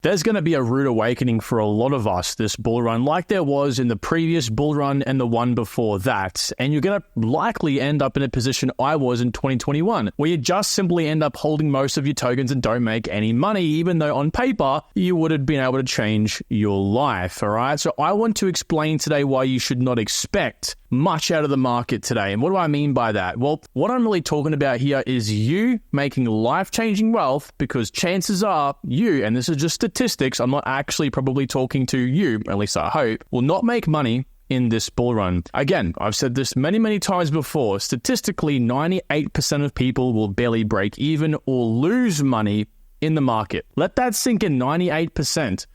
There's going to be a rude awakening for a lot of us this bull run, like there was in the previous bull run and the one before that. And you're going to likely end up in a position I was in 2021, where you just simply end up holding most of your tokens and don't make any money, even though on paper you would have been able to change your life. All right. So I want to explain today why you should not expect much out of the market today. And what do I mean by that? Well, what I'm really talking about here is you making life-changing wealth, because chances are you, and this is just statistics, I'm not actually probably talking to you, at least I hope, will not make money in this bull run. Again, I've said this many, many times before. Statistically, 98% of people will barely break even or lose money in the market. Let that sink in, 98%.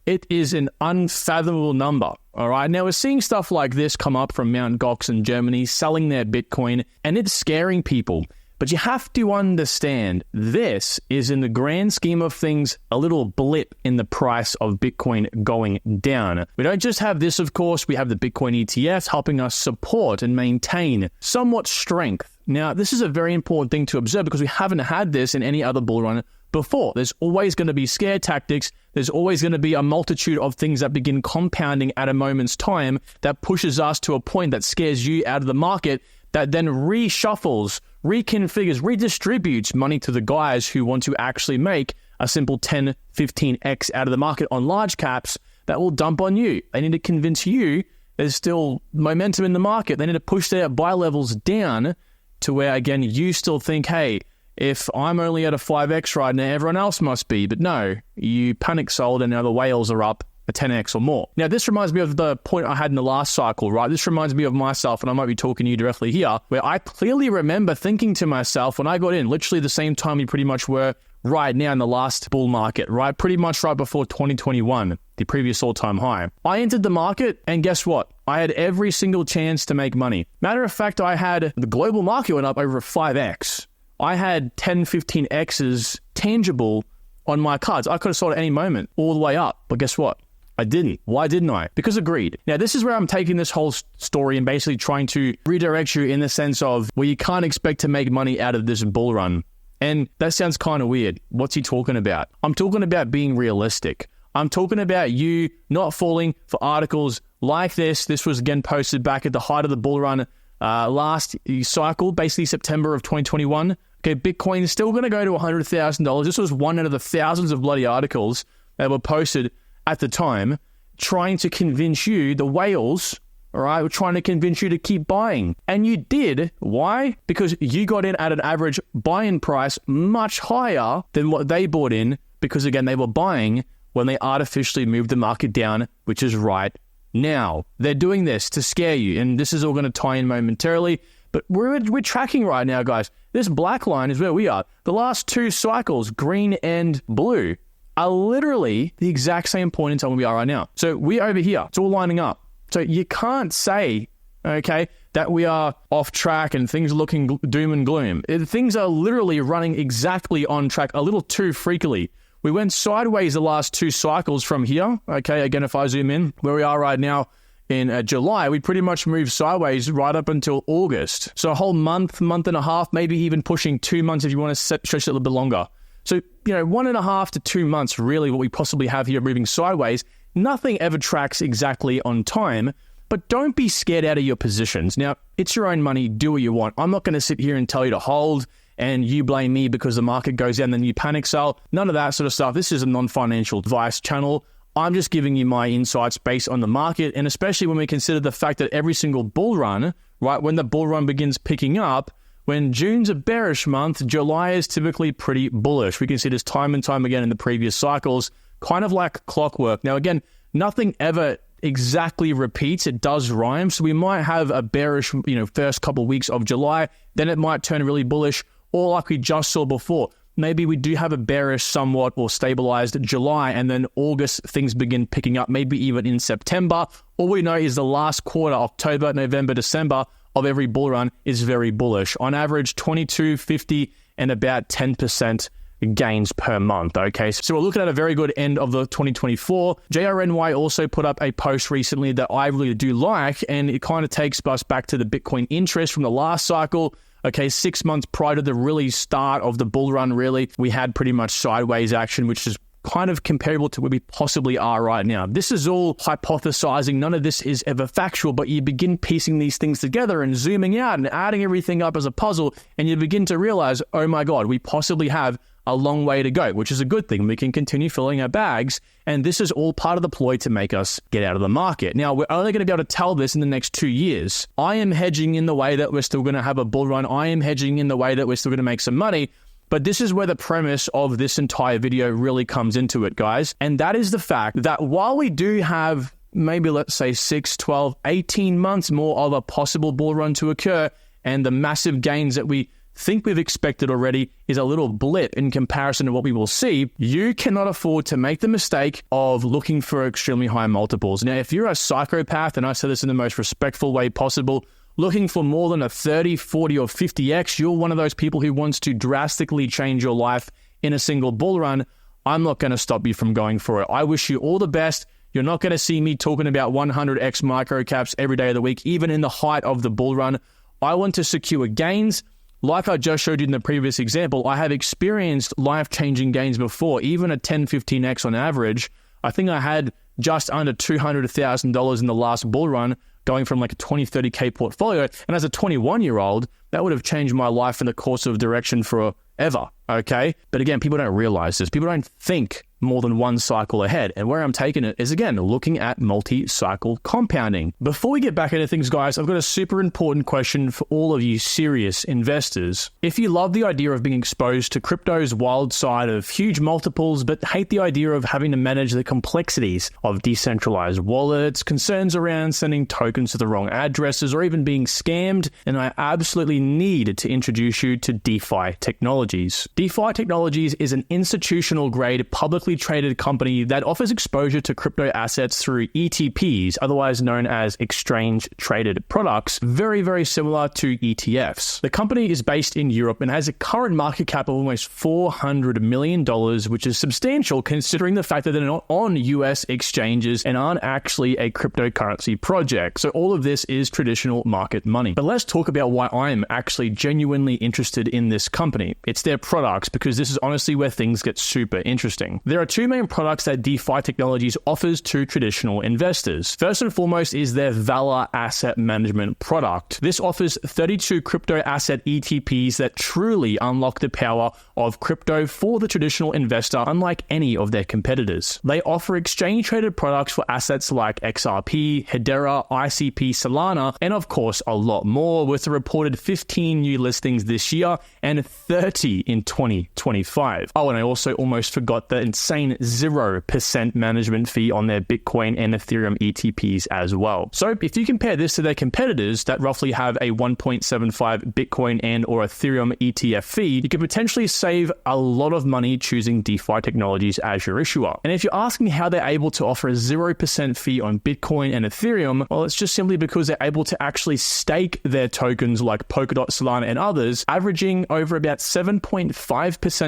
It is an unfathomable number, all right? Now, we're seeing stuff like this come up from Mt. Gox in Germany, selling their Bitcoin, and it's scaring people. But you have to understand, this is, in the grand scheme of things, a little blip in the price of Bitcoin going down. We don't just have this, of course. We have the Bitcoin ETFs helping us support and maintain somewhat strength. Now, this is a very important thing to observe, because we haven't had this in any other bull run before. There's always going to be scare tactics. There's always going to be a multitude of things that begin compounding at a moment's time that pushes us to a point that scares you out of the market, that then reshuffles, reconfigures, redistributes money to the guys who want to actually make a simple 10, 15x out of the market on large caps that will dump on you. They need to convince you there's still momentum in the market. They need to push their buy levels down to where, again, you still think, hey, if I'm only at a 5x right now, everyone else must be. But no, you panic sold and now the whales are up a 10x or more. Now, this reminds me of the point I had in the last cycle, right? This reminds me of myself, and I might be talking to you directly here, where I clearly remember thinking to myself when I got in, literally the same time you pretty much were right now in the last bull market, right? Pretty much right before 2021, the previous all-time high. I entered the market, and guess what? I had every single chance to make money. Matter of fact, I had the global market went up over 5x. I had 10, 15x's tangible on my cards. I could have sold at any moment all the way up. But guess what? I didn't. Why didn't I? Because of greed. Now, this is where I'm taking this whole story and basically trying to redirect you in the sense of where you can't expect to make money out of this bull run. And that sounds kind of weird. What's he talking about? I'm talking about being realistic. I'm talking about you not falling for articles like this. This was again posted back at the height of the bull run last cycle, basically September of 2021. Okay, Bitcoin is still going to go to $100,000. This was one out of the thousands of bloody articles that were posted at the time, trying to convince you, the whales, all right, were trying to convince you to keep buying. And you did. Why? Because you got in at an average buy-in price much higher than what they bought in, because again, they were buying when they artificially moved the market down, which is right now. They're doing this to scare you, and this is all going to tie in momentarily, but we're tracking right now, guys. This black line is where we are. The last two cycles, green and blue, are literally the exact same point in time where we are right now. So we're over here. It's all lining up. So you can't say, okay, that we are off track and things are looking doom and gloom. Things are literally running exactly on track a little too freakily. We went sideways the last two cycles from here. Okay, again, if I zoom in, where we are right now in July, we pretty much moved sideways right up until August. So a whole month, month and a half, maybe even pushing 2 months if you want to stretch it a little bit longer. So, 1.5 to 2 months, really what we possibly have here moving sideways. Nothing ever tracks exactly on time, but don't be scared out of your positions. Now, it's your own money. Do what you want. I'm not going to sit here and tell you to hold and you blame me because the market goes down and then you panic sell. None of that sort of stuff. This is a non-financial advice channel. I'm just giving you my insights based on the market, and especially when we consider the fact that every single bull run, right, when the bull run begins picking up, when June's a bearish month, July is typically pretty bullish. We can see this time and time again in the previous cycles, kind of like clockwork. Now, again, nothing ever exactly repeats. It does rhyme. So we might have a bearish, first couple of weeks of July, then it might turn really bullish, or like we just saw before. Maybe we do have a bearish somewhat or stabilized July, and then August things begin picking up, maybe even in September. All we know is the last quarter, October, November, December, of every bull run is very bullish. On average, 22, 50, and about 10%, gains per month. Okay, so we're looking at a very good end of the 2024. JRNY also put up a post recently that I really do like, and it kind of takes us back to the Bitcoin interest from the last cycle. Okay, 6 months prior to the really start of the bull run, really, we had pretty much sideways action, which is kind of comparable to where we possibly are right now. This is all hypothesizing. None of this is ever factual, but you begin piecing these things together and zooming out and adding everything up as a puzzle, and you begin to realize, oh my God, we possibly have a long way to go, which is a good thing. We can continue filling our bags, and this is all part of the ploy to make us get out of the market. Now, we're only going to be able to tell this in the next 2 years. I am hedging in the way that we're still going to have a bull run. I am hedging in the way that we're still going to make some money. But this is where the premise of this entire video really comes into it, guys. And that is the fact that while we do have maybe, let's say, 6, 12, 18 months more of a possible bull run to occur, and the massive gains that we think we've expected already is a little blip in comparison to what we will see, you cannot afford to make the mistake of looking for extremely high multiples. Now, if you're a psychopath, and I say this in the most respectful way possible, looking for more than a 30, 40, or 50x, you're one of those people who wants to drastically change your life in a single bull run, I'm not going to stop you from going for it. I wish you all the best. You're not going to see me talking about 100x microcaps every day of the week, even in the height of the bull run. I want to secure gains. Like I just showed you in the previous example, I have experienced life-changing gains before, even a 10, 15x on average. I think I had just under $200,000 in the last bull run, going from like a 20, 30K portfolio. And as a 21-year-old, that would have changed my life in the course of direction forever, okay? But again, people don't realize this. People don't think more than one cycle ahead. And where I'm taking it is, again, looking at multi-cycle compounding. Before we get back into things, guys, I've got a super important question for all of you serious investors. If you love the idea of being exposed to crypto's wild side of huge multiples, but hate the idea of having to manage the complexities of decentralized wallets, concerns around sending tokens to the wrong addresses, or even being scammed, then I absolutely need to introduce you to DeFi Technologies. DeFi Technologies is an institutional-grade, publicly traded company that offers exposure to crypto assets through ETPs, otherwise known as exchange-traded products, very, very similar to ETFs. The company is based in Europe and has a current market cap of almost $400 million, which is substantial considering the fact that they're not on US exchanges and aren't actually a cryptocurrency project. So all of this is traditional market money. But let's talk about why I'm actually genuinely interested in this company. It's their products, because this is honestly where things get super interesting. There are two main products that DeFi Technologies offers to traditional investors. First and foremost is their Valor Asset Management product. This offers 32 crypto asset ETPs that truly unlock the power of crypto for the traditional investor, unlike any of their competitors. They offer exchange-traded products for assets like XRP, Hedera, ICP, Solana, and of course a lot more, with a reported 15 new listings this year and 30 in 2025. Oh, and I also almost forgot the insane 0% management fee on their Bitcoin and Ethereum ETPs as well. So if you compare this to their competitors that roughly have a 1.75 Bitcoin and or Ethereum ETF fee, you could potentially save a lot of money choosing DeFi Technologies as your issuer. And if you're asking how they're able to offer a 0% fee on Bitcoin and Ethereum, well, it's just simply because they're able to actually stake their tokens like Polkadot, Solana, and others, averaging over about 7.5%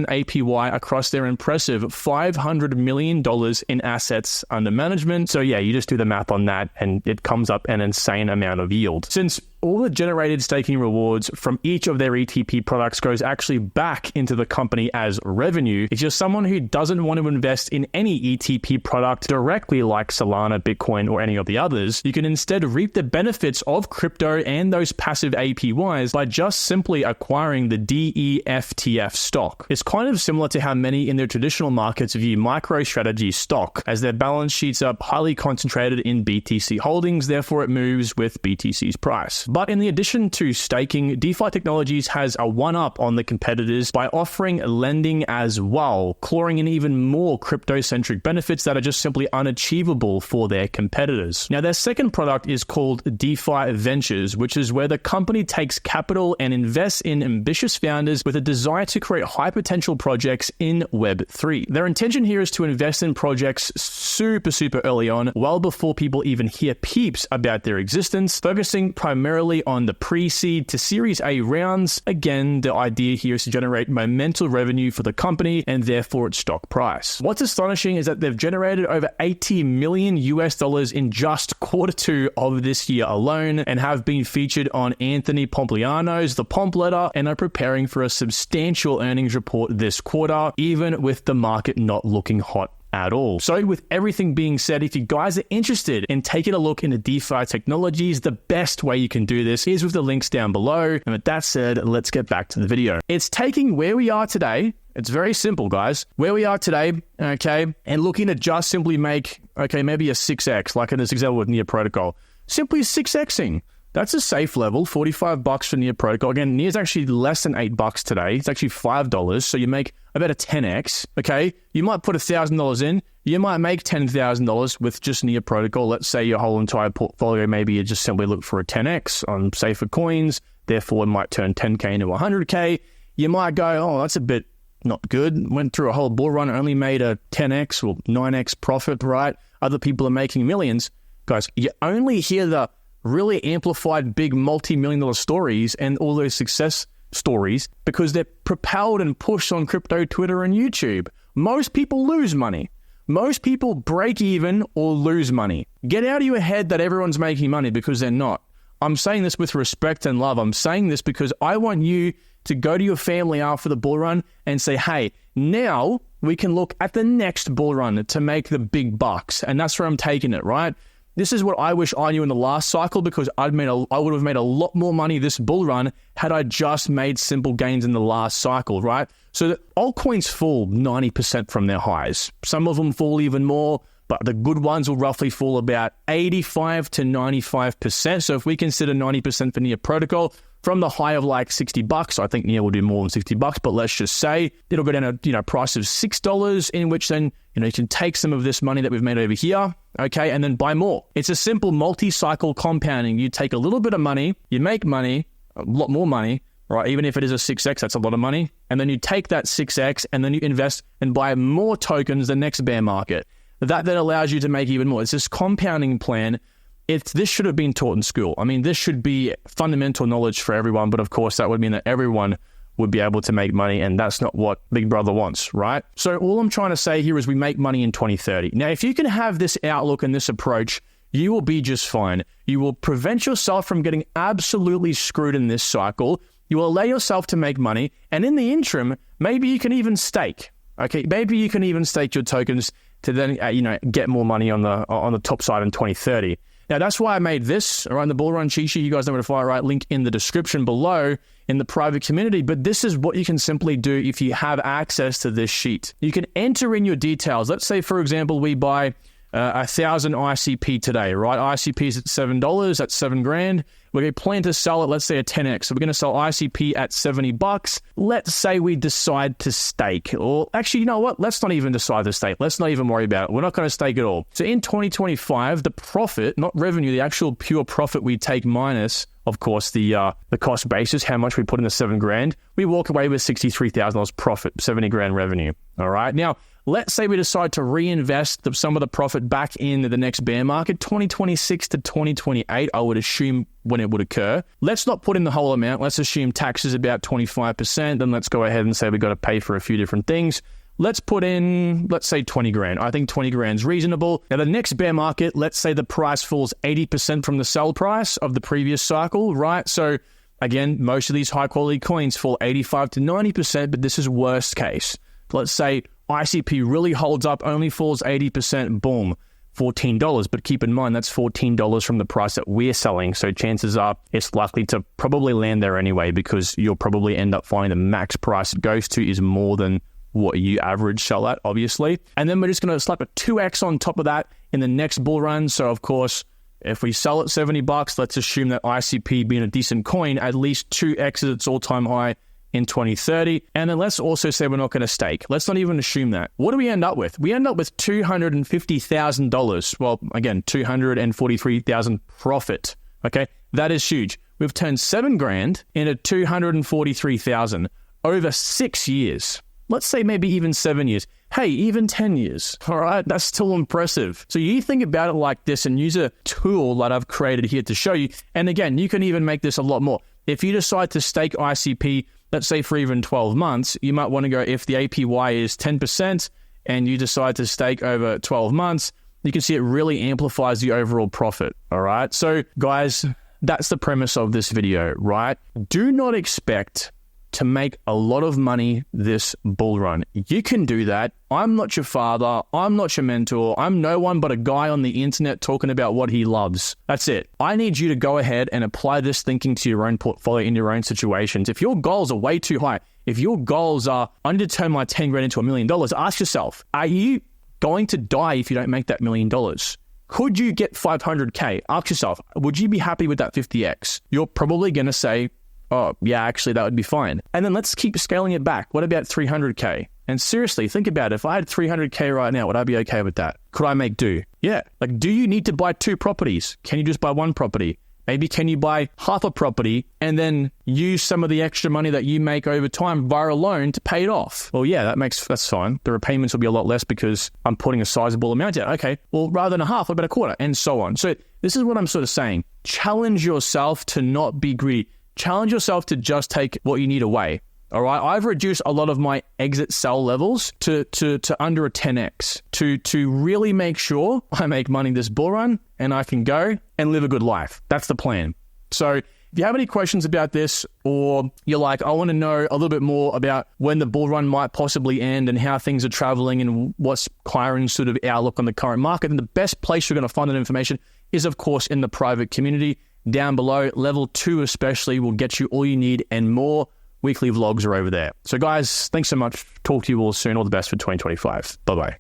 APY across their impressive $500 million in assets under management. So yeah, you just do the math on that and it comes up an insane amount of yield. Since all the generated staking rewards from each of their ETP products goes actually back into the company as revenue, if you're someone who doesn't want to invest in any ETP product directly like Solana, Bitcoin, or any of the others, you can instead reap the benefits of crypto and those passive APYs by just simply acquiring the DEFTF stock. It's kind of similar to how many in their traditional markets view MicroStrategy stock, as their balance sheets are highly concentrated in BTC holdings, therefore it moves with BTC's price. But in the addition to staking, DeFi Technologies has a one-up on the competitors by offering lending as well, clawing in even more crypto-centric benefits that are just simply unachievable for their competitors. Now, their second product is called DeFi Ventures, which is where the company takes capital and invests in ambitious founders with a desire to create high-potential projects in Web3. Their intention here is to invest in projects super early on, well before people even hear peeps about their existence, focusing primarily primarily on the pre-seed to Series A rounds. Again, the idea here is to generate momentum revenue for the company and therefore its stock price. What's astonishing is that they've generated over $80 million in just Q2 of this year alone and have been featured on Anthony Pompliano's The Pomp Letter and are preparing for a substantial earnings report this quarter, even with the market not looking hot at all. So with everything being said, if you guys are interested in taking a look into DeFi Technologies, the best way you can do this is with the links down below. And with that said, let's get back to the video. It's taking where we are today. It's very simple, guys. Where we are today, okay, and looking to just simply make, okay, maybe a 6x, like in this example with Near Protocol. Simply 6xing. That's a safe level, $45 for Near Protocol. Again, Near's actually less than $8 today. It's actually $5, so you make about a 10x, okay? You might put $1,000 in. You might make $10,000 with just Near Protocol. Let's say your whole entire portfolio, maybe you just simply look for a 10x on safer coins. Therefore, it might turn 10K into 100K. You might go, oh, that's a bit not good. Went through a whole bull run, only made a 10x or 9x profit, right? Other people are making millions. Guys, you only hear the really amplified big multi-million-dollar stories and all those success stories because they're propelled and pushed on crypto, Twitter, and YouTube. Most people lose money. Most people break even or lose money. Get out of your head that everyone's making money because they're not. I'm saying this with respect and love. I'm saying this because I want you to go to your family after the bull run and say, hey, now we can look at the next bull run to make the big bucks. And that's where I'm taking it, right? This is what I wish I knew in the last cycle because I would have made a lot more money this bull run had I just made simple gains in the last cycle, right? So the altcoins fall 90% from their highs. Some of them fall even more, but the good ones will roughly fall about 85 to 95%. So if we consider 90% for Near Protocol, from the high of like $60, I think Near will do more than $60, but let's just say it'll go down to, price of $6, in which then, you can take some of this money that we've made over here, okay, and then buy more. It's a simple multi-cycle compounding. You take a little bit of money, you make money, a lot more money, right? Even if it is a 6x, that's a lot of money. And then you take that 6x and then you invest and buy more tokens the next bear market. That then allows you to make even more. It's this compounding plan. This should have been taught in school. I mean, this should be fundamental knowledge for everyone, but of course that would mean that everyone would be able to make money, and that's not what Big Brother wants, right? So all I'm trying to say here is we make money in 2030. Now, if you can have this outlook and this approach, you will be just fine. You will prevent yourself from getting absolutely screwed in this cycle. You will allow yourself to make money, and in the interim, maybe you can even stake. Okay, maybe you can even stake your tokens to then get more money on the top side in 2030. Now, that's why I made this around the bull run cheat sheet. You guys know where to find, right? Link in the description below in the private community. But this is what you can simply do if you have access to this sheet. You can enter in your details. Let's say, for example, we buy 1,000 ICP today, right? ICP is at $7. That's $7,000. We're going to plan to sell it, let's say, at 10x. So we're going to sell ICP at $70. Let's say we decide to stake. Or actually, you know what? Let's not even decide to stake. Let's not even worry about it. We're not going to stake at all. So in 2025, the profit, not revenue, the actual pure profit we take minus, of course, the cost basis, how much we put in the $7,000, we walk away with $63,000 profit, $70,000 revenue. All right. Now, let's say we decide to reinvest some of the profit back into the next bear market, 2026 to 2028, I would assume when it would occur. Let's not put in the whole amount. Let's assume tax is about 25%. Then let's go ahead and say we've got to pay for a few different things. Let's put in, let's say $20,000. I think $20,000 is reasonable. Now, the next bear market, let's say the price falls 80% from the sell price of the previous cycle, right? So again, most of these high quality coins fall 85 to 90%, but this is worst case. Let's say ICP really holds up, only falls 80%, boom, $14. But keep in mind, that's $14 from the price that we're selling. So chances are it's likely to probably land there anyway, because you'll probably end up finding the max price it goes to is more than what you average sell at, obviously. And then we're just going to slap a 2x on top of that in the next bull run. So of course, if we sell at $70, let's assume that ICP being a decent coin, at least 2x its all-time high in 2030. And then let's also say we're not going to stake. Let's not even assume that. What do we end up with? We end up with $250,000. Well, again, $243,000 profit. Okay, that is huge. We've turned $7,000 into $243,000 over 6 years. Let's say maybe even 7 years. Hey, even 10 years, all right? That's still impressive. So you think about it like this and use a tool that I've created here to show you. And again, you can even make this a lot more. If you decide to stake ICP, let's say for even 12 months, you might want to go, if the APY is 10% and you decide to stake over 12 months, you can see it really amplifies the overall profit, all right? So guys, that's the premise of this video, right? Do not expect to make a lot of money this bull run. You can do that. I'm not your father. I'm not your mentor. I'm no one but a guy on the internet talking about what he loves. That's it. I need you to go ahead and apply this thinking to your own portfolio in your own situations. If your goals are way too high, if your goals are, I need to turn my 10 grand into $1 million, ask yourself, are you going to die if you don't make that $1 million? Could you get 500K? Ask yourself, would you be happy with that 50X? You're probably going to say, oh, yeah, actually, that would be fine. And then let's keep scaling it back. What about 300K? And seriously, think about it. If I had 300K right now, would I be okay with that? Could I make do? Yeah. Like, do you need to buy 2 properties? Can you just buy 1 property? Maybe can you buy half a property and then use some of the extra money that you make over time via a loan to pay it off? Well, yeah, that's fine. The repayments will be a lot less because I'm putting a sizable amount out. Okay, well, rather than a half, what about a quarter? And so on. So this is what I'm sort of saying. Challenge yourself to not be greedy. Challenge yourself to just take what you need away. All right, I've reduced a lot of my exit sell levels to under a 10x to really make sure I make money this bull run and I can go and live a good life. That's the plan. So if you have any questions about this, or you're like, I want to know a little bit more about when the bull run might possibly end and how things are traveling and what's Kyron's sort of outlook on the current market, then the best place you're going to find that information is, of course, in the private community. Down below, level 2 especially will get you all you need and more. Weekly vlogs are over there. So guys, thanks so much. Talk to you all soon. All the best for 2025. Bye-bye.